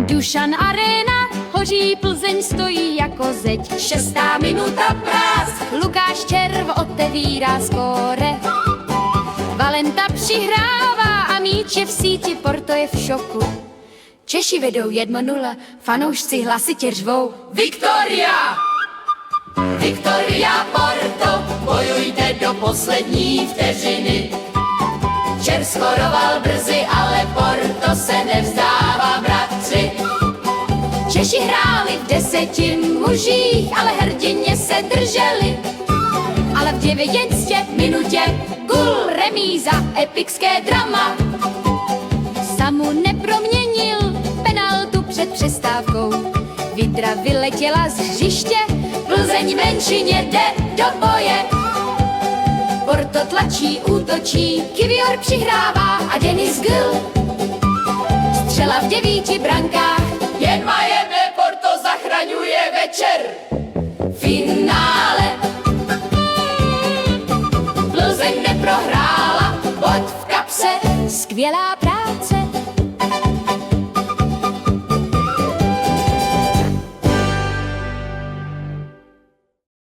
Dušan Arena, hoří, Plzeň stojí jako zeď. 6. minuta prásk. Lukáš Červ otevírá skóre. Valenta přihrává a míč je v síti, Porto je v šoku. Češi vedou 1-0, fanoušci hlasitě řvou. Viktoria! Viktoria Porto, bojujte do poslední vteřiny. Čer schoroval brzy, ale Porto se nevzdává, bratři. Češi hráli v 10 mužích, ale hrdině se drželi. Ale v 9. minutě gól, remíza, epické drama. Samu neproměnil penaltu před přestávkou. Vidra vyletěla z hřiště, Plzeň v menšině jde do boje. Porto tlačí, útočí, Kivior přihrává a Denis Gill. Střela v 9 brankách, Jen majeme, Porto zachraňuje večer. finále. Plzeň neprohrála, bod v kapse, skvělá práce.